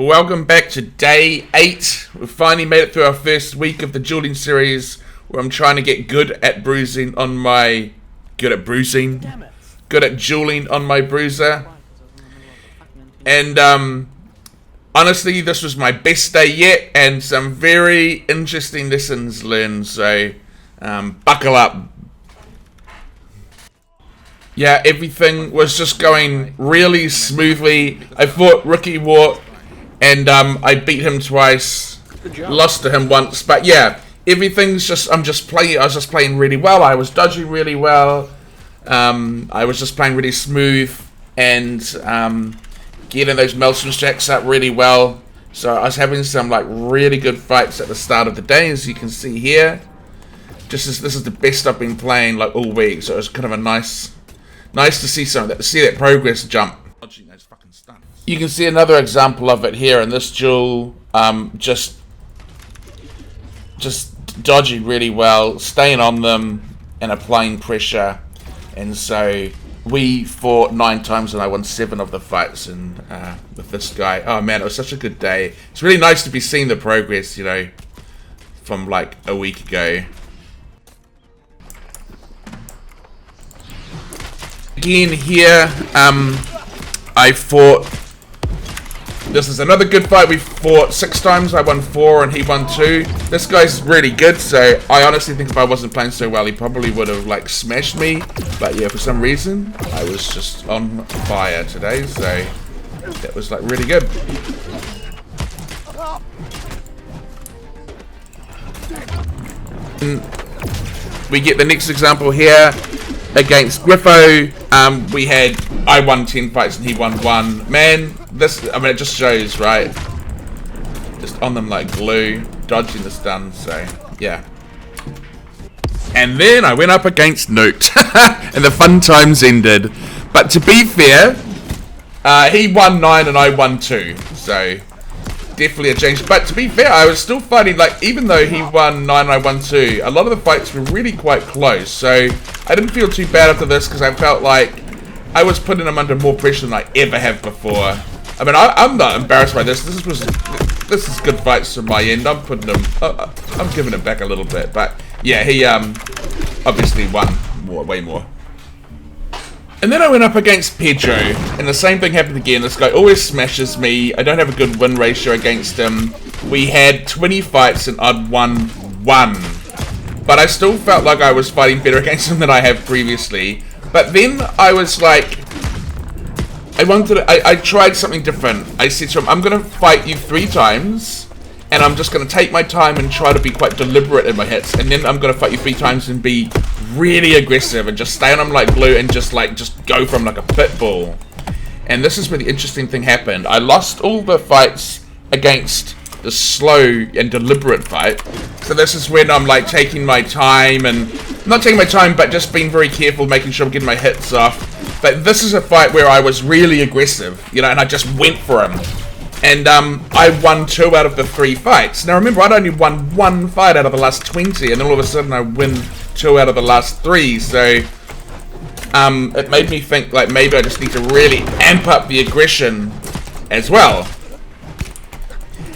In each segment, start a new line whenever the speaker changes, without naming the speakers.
Well, welcome back to day 8. We've finally made it through our first week of the dueling series, where I'm trying to get good at bruising on my... Good at dueling on my bruiser. And, honestly, this was my best day yet, and some very interesting lessons learned, so, buckle up. Yeah, everything was just going really smoothly. I fought Rookie Wart, and I beat him twice, lost to him once, but yeah, everything's just, I was just playing really well, I was dodging really well, I was just playing really smooth, and getting those Maelstrom stacks up really well, so I was having some like really good fights at the start of the day, as you can see here. This is the best I've been playing like all week, so it was kind of a nice to see some of that, to see that progress jump. You can see another example of it here in this duel, just dodging really well, staying on them and applying pressure. And so we fought 9 times and I won 7 of the fights, and with this guy. Oh man, it was such a good day. It's really nice to be seeing the progress, you know, from like a week ago. Again here, I fought... This is another good fight. We fought 6 times. I won 4 and he won 2. This guy's really good, so I honestly think if I wasn't playing so well, he probably would have like smashed me. But yeah, for some reason, I was just on fire today, so that was like really good. We get the next example here against Griffo. I won 10 fights and he won 1. Man, this, I mean, it just shows, right? Just on them like glue, dodging the stun, so yeah. And then I went up against Newt, and the fun times ended. But to be fair, he won 9 and I won 2, so definitely a change. But to be fair, I was still fighting, like, even though he won 9 and I won 2, a lot of the fights were really quite close, so I didn't feel too bad after this, because I felt like I was putting him under more pressure than I ever have before. I mean, I'm not embarrassed by this. This is good fights from my end. I'm giving him back a little bit, but yeah, he obviously won way more. And then I went up against Pedro, and the same thing happened again. This guy always smashes me. I don't have a good win ratio against him. We had 20 fights and I'd won 1. But I still felt like I was fighting better against him than I have previously. But then I was like, I tried something different. I said to him, I'm going to fight you 3 times, and I'm just going to take my time and try to be quite deliberate in my hits, and then I'm going to fight you 3 times and be really aggressive and just stay on him like glue and just go from like a pit bull. And this is where the interesting thing happened. I lost all the fights against the slow and deliberate fight. So this is when I'm like taking my time, and not taking my time, but just being very careful, making sure I'm getting my hits off. But this is a fight where I was really aggressive, you know, and I just went for him. And I won 2 out of the 3 fights. Now remember, I'd only won 1 fight out of the last 20, and then all of a sudden I win 2 out of the last 3. So it made me think like maybe I just need to really amp up the aggression as well.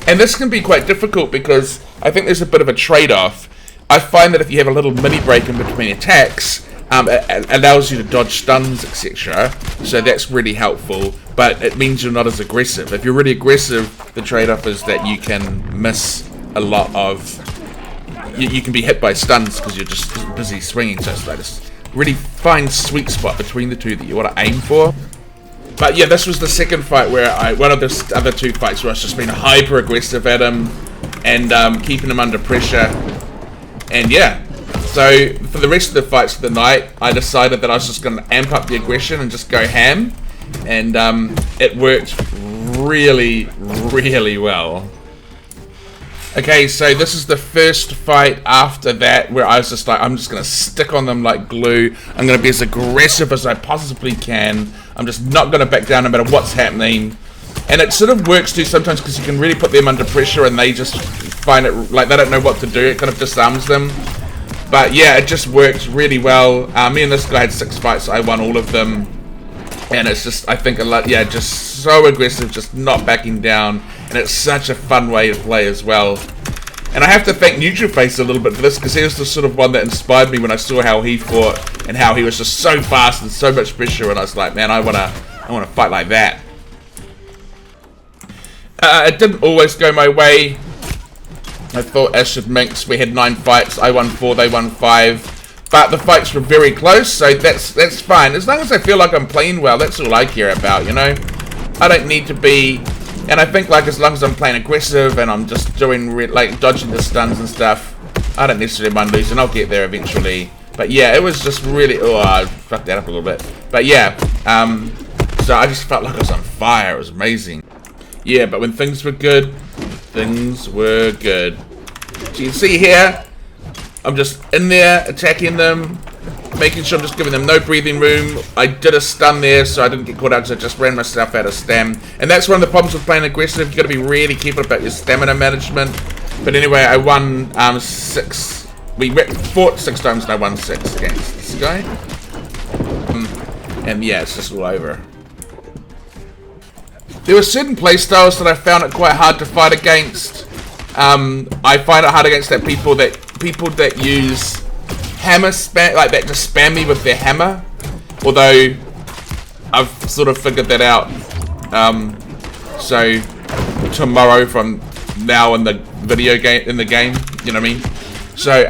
And this can be quite difficult because I think there's a bit of a trade-off. I find that if you have a little mini break in between attacks, it allows you to dodge stuns, etc. So that's really helpful, but it means you're not as aggressive. If you're really aggressive, the trade-off is that you can miss a lot of... You can be hit by stuns because you're just busy swinging, so it's like this really fine sweet spot between the two that you want to aim for. But yeah, this was the second fight where one of the other 2 fights where I was just being hyper aggressive at him and keeping him under pressure. And yeah, so for the rest of the fights of the night, I decided that I was just going to amp up the aggression and just go ham. And it worked really, really well. Okay, so this is the first fight after that where I was just like, I'm just going to stick on them like glue. I'm going to be as aggressive as I possibly can. I'm just not going to back down no matter what's happening. And it sort of works too sometimes because you can really put them under pressure and they just find it like they don't know what to do. It kind of disarms them. But yeah, it just worked really well. Me and this guy had 6 fights. I won all of them. And it's just, I think a lot, yeah, just so aggressive, just not backing down. And it's such a fun way to play as well. And I have to thank Neutral Face a little bit for this, because he was the sort of one that inspired me when I saw how he fought and how he was just so fast and so much pressure. And I was like, man, I wanna fight like that. It didn't always go my way. I thought Ash and Minx, we had 9 fights. I won 4, they won 5. But the fights were very close, so that's fine. As long as I feel like I'm playing well, that's all I care about, you know? I don't need to be... And I think, like, as long as I'm playing aggressive and I'm just doing, like, dodging the stuns and stuff, I don't necessarily mind losing. I'll get there eventually. But yeah, it was just really... Oh, I fucked that up a little bit. But yeah, so I just felt like I was on fire. It was amazing. Yeah, but when things were good, things were good. So you can see here, I'm just in there, attacking them, making sure I'm just giving them no breathing room. I did a stun there, so I didn't get caught out because I just ran myself out of stam. And that's one of the problems with playing aggressive. You've got to be really careful about your stamina management. But anyway, I won 6. We fought 6 times and I won 6 against this guy. And yeah, it's just all over. There were certain playstyles that I found it quite hard to fight against. I find it hard against people that use hammer spam, like that just spam me with their hammer. Although I've sort of figured that out. So tomorrow from now in the game, you know what I mean? So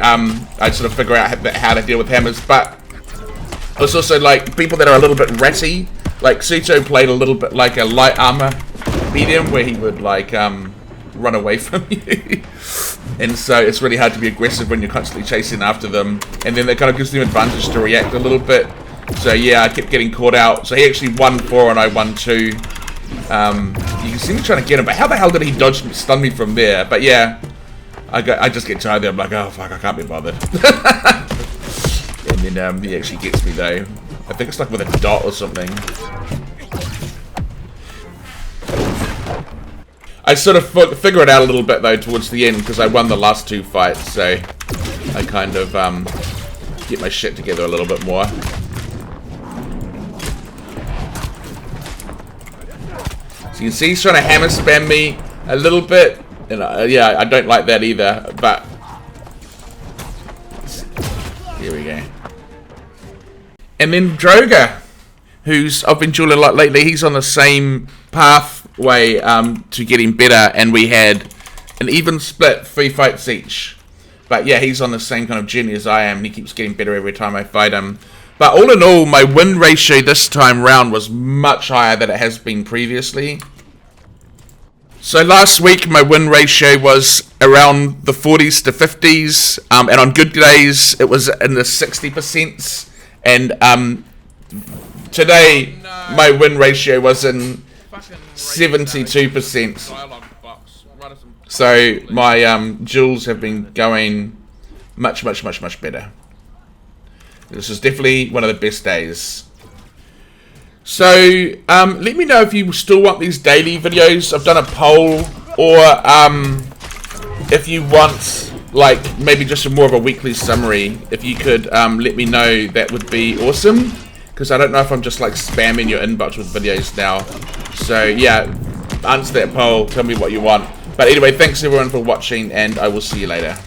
I sort of figure out how to deal with hammers. But it's also like people that are a little bit ratty. Like Suto played a little bit like a light armor medium, where he would like run away from you. And so it's really hard to be aggressive when you're constantly chasing after them. And then that kind of gives them advantage to react a little bit. So yeah, I kept getting caught out. So he actually won 4 and I won 2. You can see me trying to get him, but how the hell did he stun me from there? But yeah, I just get tired there. I'm like, oh fuck, I can't be bothered. And then he actually gets me though. I think it's like with a dot or something. I sort of figure it out a little bit though towards the end, because I won the last 2 fights, so I kind of get my shit together a little bit more. So you can see he's trying to hammer spam me a little bit, and yeah, I don't like that either, but here we go. And then Droga, who's I've been dueling a lot lately, he's on the same pathway to getting better, and we had an even split, 3 fights each. But yeah, he's on the same kind of journey as I am, and he keeps getting better every time I fight him. But all in all, my win ratio this time round was much higher than it has been previously. So last week, my win ratio was around the 40s to 50s, and on good days, it was in the 60%. And today, my win ratio was in 72%. So my duels have been going much better. This is definitely one of the best days. So let me know if you still want these daily videos. I've done a poll, or if you want like maybe just more of a weekly summary. If you could let me know, that would be awesome, because I don't know if I'm just like spamming your inbox with videos now. So yeah, answer that poll, tell me what you want. But anyway, thanks everyone for watching, and I will see you later.